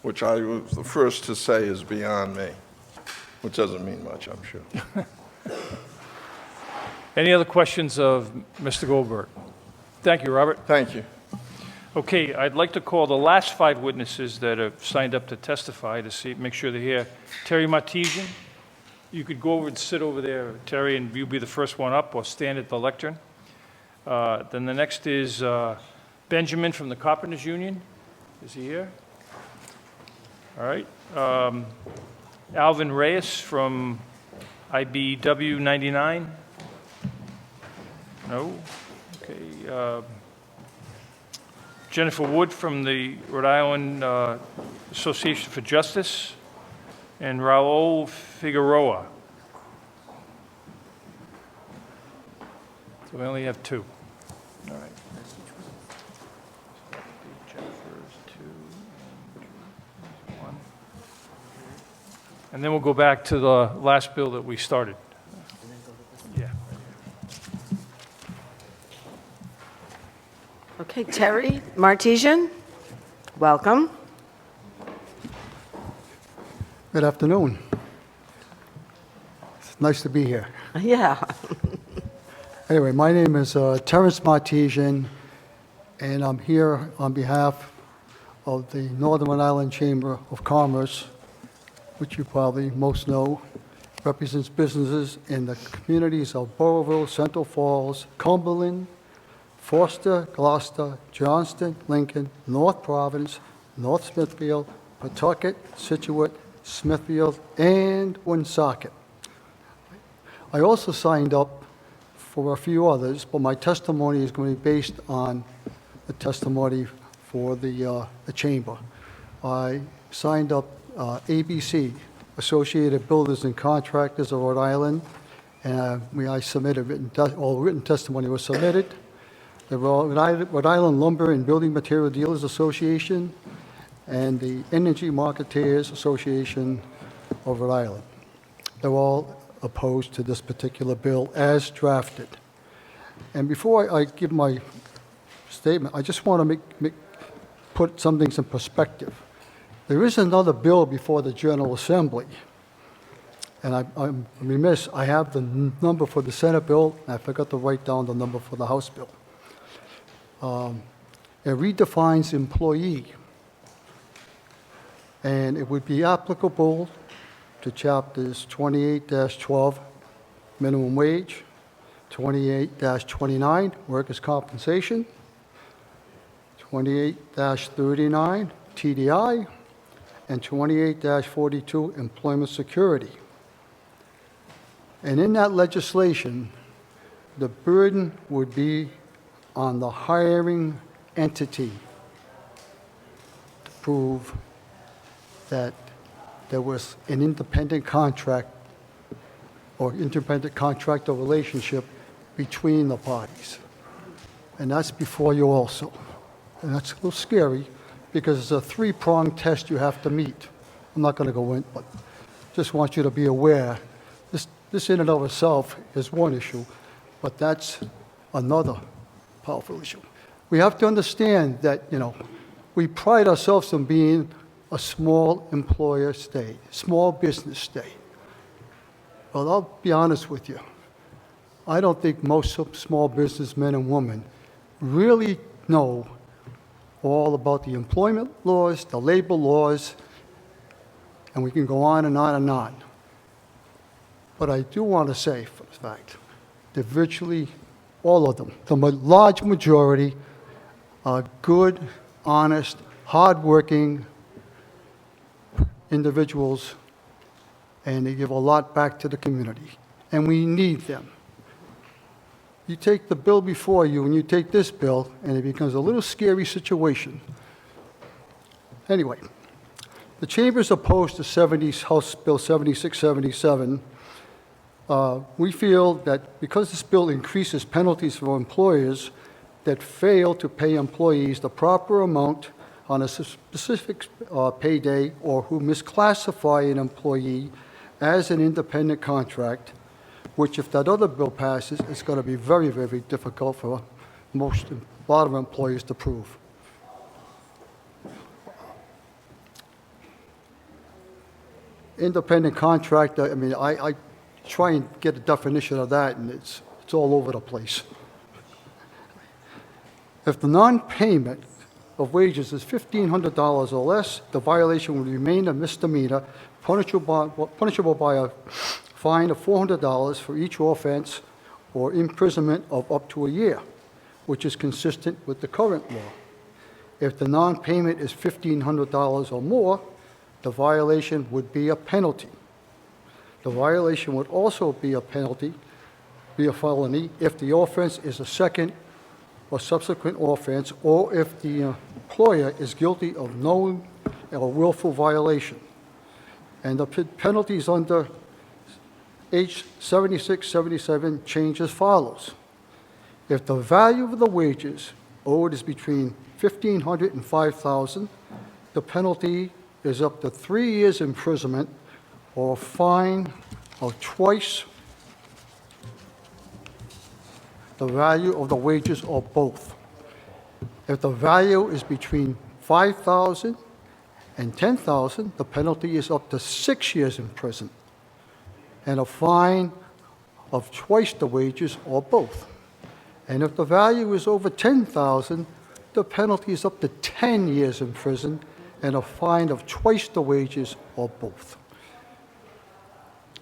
which I was the first to say is beyond me, which doesn't mean much, I'm sure. Any other questions of Mr. Goldberg? Thank you, Robert. Thank you. Okay, I'd like to call the last 5 witnesses that have signed up to testify to see, make sure they're here. Terry Martesian, you could go over and sit over there, Terry, and you'll be the first one up, or stand at the lectern. Then the next is Benjamin from the Carpenters Union. Is he here? All right. Alvin Reyes from IBW 99? No? Okay. Jennifer Wood from the Rhode Island Association for Justice, and Raul Figueroa. So we only have 2. All right. Jennifer's 2, and 1. And then we'll go back to the last bill that we started. Yeah. Okay, Terry Martesian, welcome. Good afternoon. It's nice to be here. Yeah. Anyway, my name is Terrence Martesian, and I'm here on behalf of the Northern Rhode Island Chamber of Commerce, which you probably most know, represents businesses in the communities of Burrillville, Central Falls, Cumberland, Foster, Gloucester, Johnston, Lincoln, North Providence, North Smithfield, Pawtucket, Situate, Smithfield, and Woonsocket. I also signed up for a few others, but my testimony is going to be based on the testimony for the chamber. I signed up ABC, Associated Builders and Contractors of Rhode Island, and I submitted written testimony was submitted. The Rhode Island Lumber and Building Material Dealers Association, and the Energy Marketeers Association of Rhode Island. They're all opposed to this particular bill as drafted. And before I give my statement, I just want to put some things in perspective. There is another bill before the General Assembly, and I'm remiss, I have the number for the Senate bill, and I forgot to write down the number for the House bill. It redefines employee, and it would be applicable to chapters 28-12, minimum wage, 28-29, workers' compensation, 28-39, TDI, and 28-42, employment security. And in that legislation, the burden would be on the hiring entity to prove that there was an independent contract or independent contractor relationship between the parties. And that's before you also. And that's a little scary because it's a 3-pronged test you have to meet. I'm not going to go in, but just want you to be aware. This in and of itself is one issue, but that's another powerful issue. We have to understand that, we pride ourselves on being a small employer state, small business state. Well, I'll be honest with you. I don't think most small businessmen and women really know all about the employment laws, the labor laws, and we can go on and on and on. But I do want to say, for a fact, that virtually all of them, the large majority, are good, honest, hardworking individuals, and they give a lot back to the community, and we need them. You take the bill before you, and you take this bill, and it becomes a little scary situation. Anyway, the Chamber is opposed to House Bill 7677, We feel that because this bill increases penalties for employers that fail to pay employees the proper amount on a specific payday or who misclassify an employee as an independent contract, which if that other bill passes, it's going to be very, very difficult for a lot of employers to prove. Independent contractor, I mean, I try and get a definition of that, and it's all over the place. If the non-payment of wages is $1,500 or less, the violation would remain a misdemeanor, punishable by a fine of $400 for each offense or imprisonment of up to a year, which is consistent with the current law. If the non-payment is $1,500 or more, the violation would be a penalty. The violation would also be a penalty, be a felony, if the offense is a second or subsequent offense, or if the employer is guilty of knowing or willful violation. And the penalties under H 7677 change as follows. If the value of the wages owed is between $1,500 and $5,000, the penalty is up to 3 years imprisonment or a fine of twice the value of the wages or both. If the value is between $5,000 and $10,000, the penalty is up to 6 years in prison and a fine of twice the wages or both. And if the value is over $10,000, the penalty is up to 10 years in prison and a fine of twice the wages or both.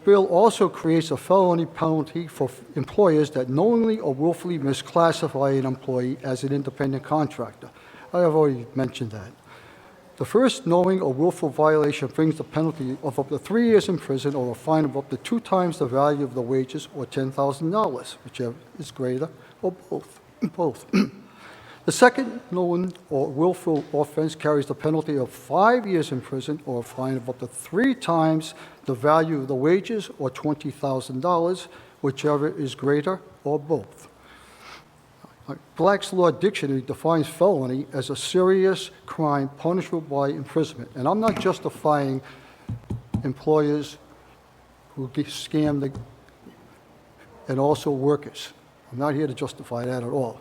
Bill also creates a felony penalty for employers that knowingly or willfully misclassify an employee as an independent contractor. I have already mentioned that. The first knowing or willful violation brings the penalty of up to 3 years in prison or a fine of up to 2 times the value of the wages or $10,000, whichever is greater, or both. The second known or willful offense carries the penalty of 5 years in prison or a fine of up to 3 times the value of the wages or $20,000, whichever is greater, or both. Black's Law Dictionary defines felony as a serious crime punishable by imprisonment. And I'm not justifying employers who scam and also workers. I'm not here to justify that at all.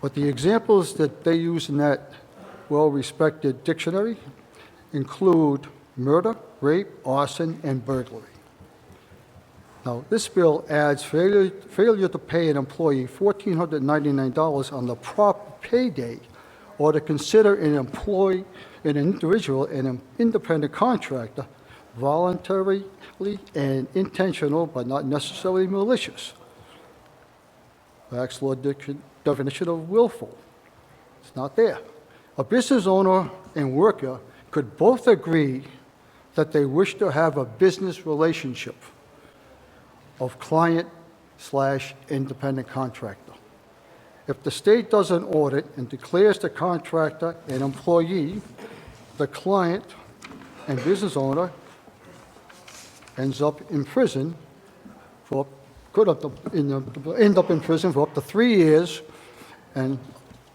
But the examples that they use in that well-respected dictionary include murder, rape, arson, and burglary. Now, this bill adds failure to pay an employee $1,499 on the proper payday or to consider an individual an independent contractor voluntarily and intentional but not necessarily malicious. Black's Law definition of willful. It's not there. A business owner and worker could both agree that they wish to have a business relationship of client/independent contractor. If the state does an audit and declares the contractor an employee, the client and business owner ends up in prison could end up in prison for up to 3 years and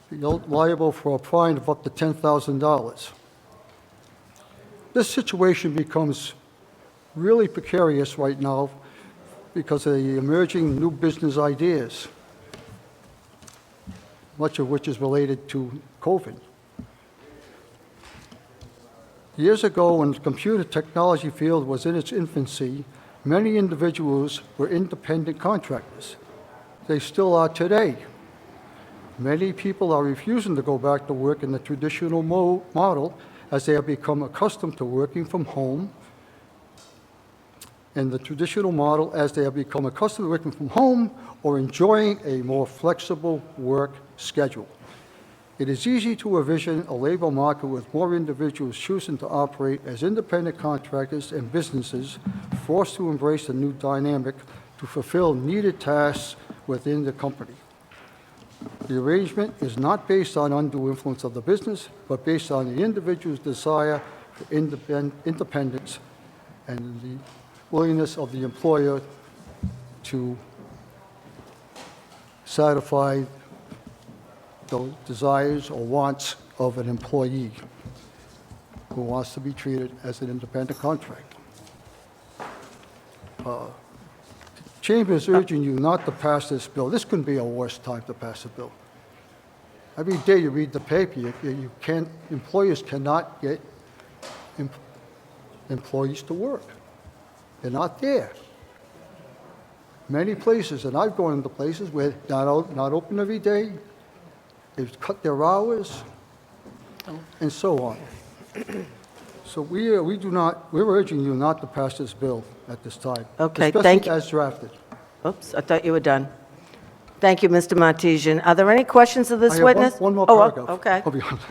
be liable for a fine of up to $10,000. This situation becomes really precarious right now because of the emerging new business ideas, much of which is related to COVID. Years ago, when the computer technology field was in its infancy, many individuals were independent contractors. They still are today. Many people are refusing to go back to work in the traditional model as they have become accustomed to working from home. In the traditional model, as they have become accustomed to working from home or enjoying a more flexible work schedule. It is easy to envision a labor market with more individuals choosing to operate as independent contractors and businesses forced to embrace the new dynamic to fulfill needed tasks within the company. The arrangement is not based on undue influence of the business, but based on the individual's desire for independence and the willingness of the employer to satisfy the desires or wants of an employee who wants to be treated as an independent contractor. Chamber is urging you not to pass this bill. This couldn't be a worse time to pass a bill. Every day you read the paper, you can't, employers cannot get employees to work. They're not there. Many places, and I've gone into places where not open every day, they've cut their hours, and so on. So we're urging you not to pass this bill at this time. Okay, thank you. Especially as drafted. Oops, I thought you were done. Thank you, Mr. Martesian. Are there any questions of I this have witness? one more Oh, paragraph. okay. I'll be honest.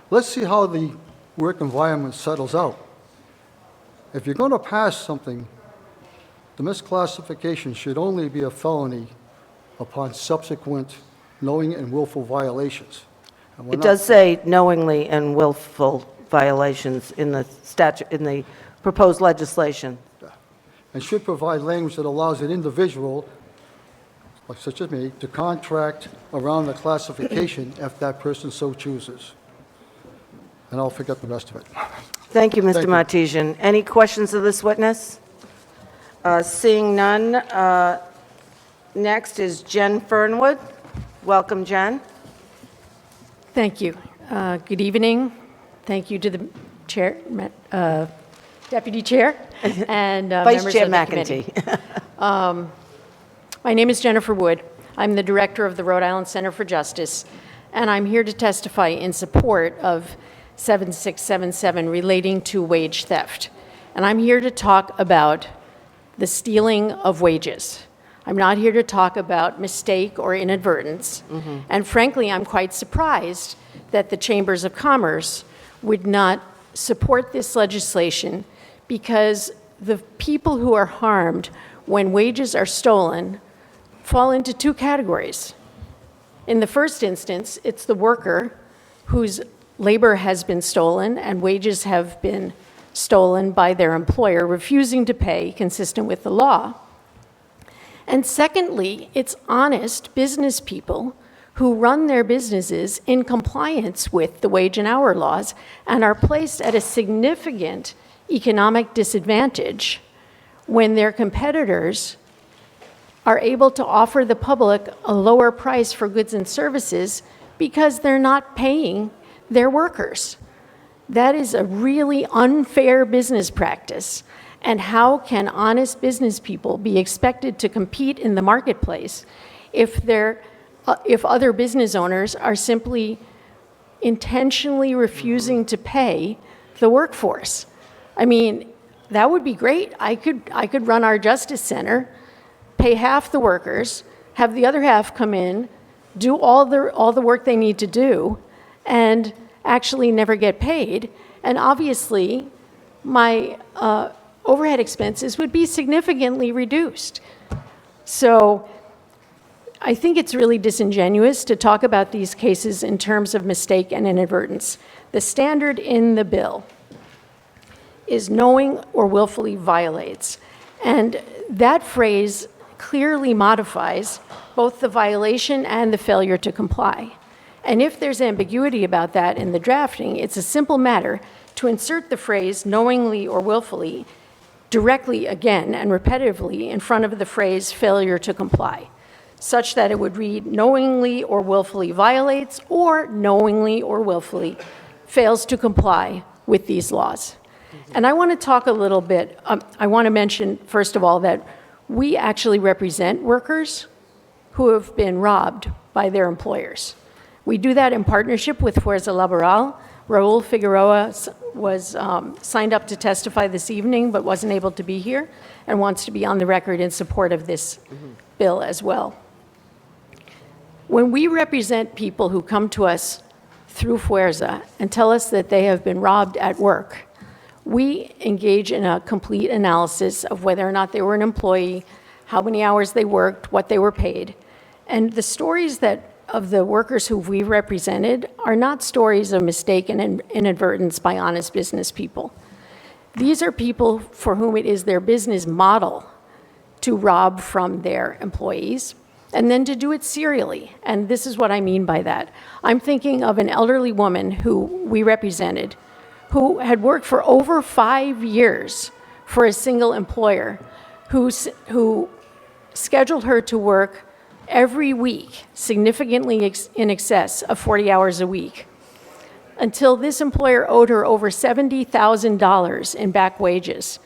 Let's see how the work environment settles out. If you're going to pass something, the misclassification should only be a felony upon subsequent knowing and willful violations. And we're It not- does say knowingly and willful violations in the statute, in the proposed legislation. And should provide language that allows an individual, like such as me, to contract around the classification if that person so chooses. And I'll forget the rest of it. Thank you, Mr. Thank you. Martesian. Any questions of this witness? Seeing none, next is Jen Fernwood. Welcome, Jen. Thank you. Good evening. Thank you to the chair, Deputy Chair, and Vice members Chair of the committee. McEntee. My name is Jennifer Wood. I'm the director of the Rhode Island Center for Justice, and I'm here to testify in support of 7677 relating to wage theft. And I'm here to talk about the stealing of wages. I'm not here to talk about mistake or inadvertence. And frankly, I'm quite surprised that the Chambers of Commerce would not support this legislation, because the people who are harmed when wages are stolen fall into two categories. In the first instance, it's the worker whose labor has been stolen and wages have been stolen by their employer, refusing to pay consistent with the law. And secondly, it's honest business people who run their businesses in compliance with the wage and hour laws and are placed at a significant economic disadvantage when their competitors are able to offer the public a lower price for goods and services because they're not paying their workers. That is a really unfair business practice. And how can honest business people be expected to compete in the marketplace if other business owners are simply intentionally refusing to pay the workforce? I mean, that would be great. I could run our Justice Center, pay half the workers, have the other half come in, do all the work they need to do, and actually never get paid. And obviously, my overhead expenses would be significantly reduced. So I think it's really disingenuous to talk about these cases in terms of mistake and inadvertence. The standard in the bill is knowing or willfully violates. And that phrase clearly modifies both the violation and the failure to comply. And if there's ambiguity about that in the drafting, it's a simple matter to insert the phrase knowingly or willfully directly again and repetitively in front of the phrase failure to comply, such that it would read knowingly or willfully violates or knowingly or willfully fails to comply with these laws. And I want to talk a little bit, I want to mention, first of all, that we actually represent workers who have been robbed by their employers. We do that in partnership with Fuerza Laboral. Raul Figueroa was signed up to testify this evening but wasn't able to be here and wants to be on the record in support of this bill as well. When we represent people who come to us through Fuerza and tell us that they have been robbed at work, we engage in a complete analysis of whether or not they were an employee, how many hours they worked, what they were paid. And the stories of the workers who we've represented are not stories of mistake and inadvertence by honest business people. These are people for whom it is their business model to rob from their employees, and then to do it serially. And this is what I mean by that. I'm thinking of an elderly woman who we represented, who had worked for over 5 years for a single employer, who scheduled her to work every week, significantly in excess of 40 hours a week, until this employer owed her over $70,000 in back wages.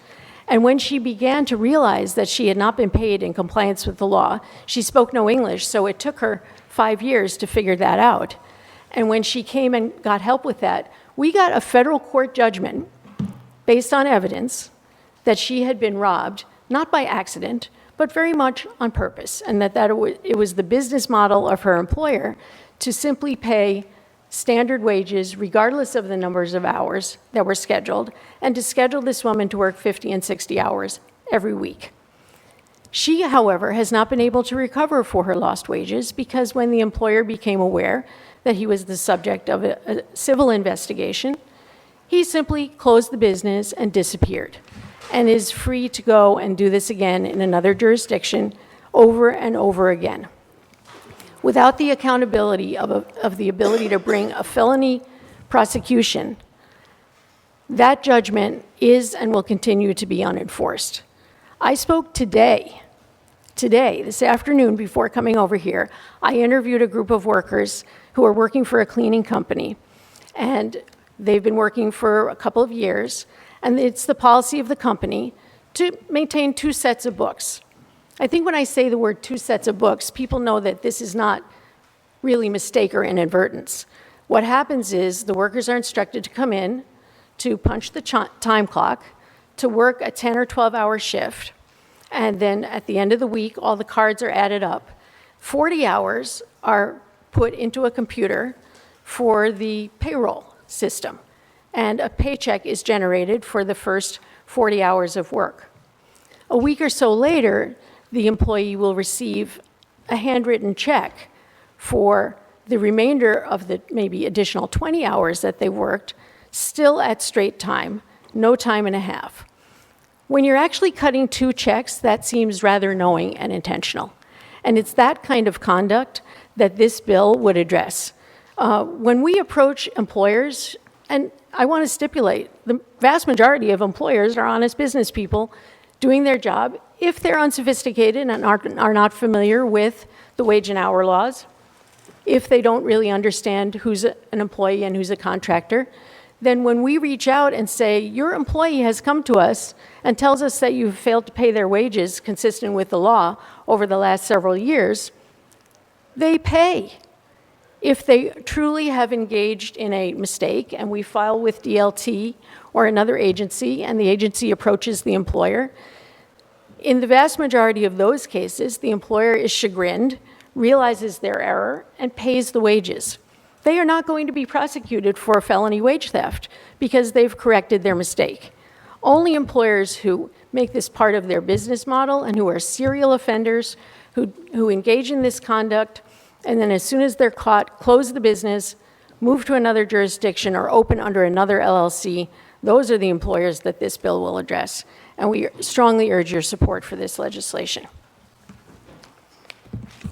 And when she began to realize that she had not been paid in compliance with the law, she spoke no English, so it took her 5 years to figure that out. And when she came and got help with that, we got a federal court judgment based on evidence that she had been robbed, not by accident, but very much on purpose, and that it was the business model of her employer to simply pay standard wages regardless of the numbers of hours that were scheduled, and to schedule this woman to work 50 and 60 hours every week. She, however, has not been able to recover for her lost wages because when the employer became aware that he was the subject of a civil investigation, he simply closed the business and disappeared, and is free to go and do this again in another jurisdiction over and over again. Without the accountability of the ability to bring a felony prosecution, that judgment is and will continue to be unenforced. I spoke today, this afternoon, before coming over here, I interviewed a group of workers who are working for a cleaning company, and they've been working for a couple of years, and it's the policy of the company to maintain 2 sets of books. I think when I say the word 2 sets of books, people know that this is not really mistake or inadvertence. What happens is the workers are instructed to come in, to punch the time clock, to work a 10 or 12-hour shift, and then at the end of the week, all the cards are added up. 40 hours are put into a computer for the payroll system, and a paycheck is generated for the first 40 hours of work. A week or so later, the employee will receive a handwritten check for the remainder of the maybe additional 20 hours that they worked, still at straight time, no time and a half. When you're actually cutting 2 checks, that seems rather knowing and intentional. And it's that kind of conduct that this bill would address. When we approach employers, and I want to stipulate, the vast majority of employers are honest business people doing their job. If they're unsophisticated and are not familiar with the wage and hour laws, if they don't really understand who's an employee and who's a contractor, then when we reach out and say, your employee has come to us and tells us that you've failed to pay their wages consistent with the law over the last several years, they pay. If they truly have engaged in a mistake and we file with DLT or another agency and the agency approaches the employer, in the vast majority of those cases, the employer is chagrined, realizes their error, and pays the wages. They are not going to be prosecuted for felony wage theft because they've corrected their mistake. Only employers who make this part of their business model and who are serial offenders, who engage in this conduct, and then as soon as they're caught, close the business, move to another jurisdiction, or open under another LLC, those are the employers that this bill will address. And we strongly urge your support for this legislation.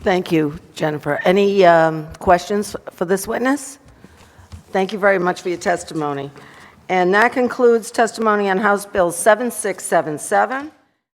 Thank you, Jennifer. Any questions for this witness? Thank you very much for your testimony. And that concludes testimony on House Bill 7677.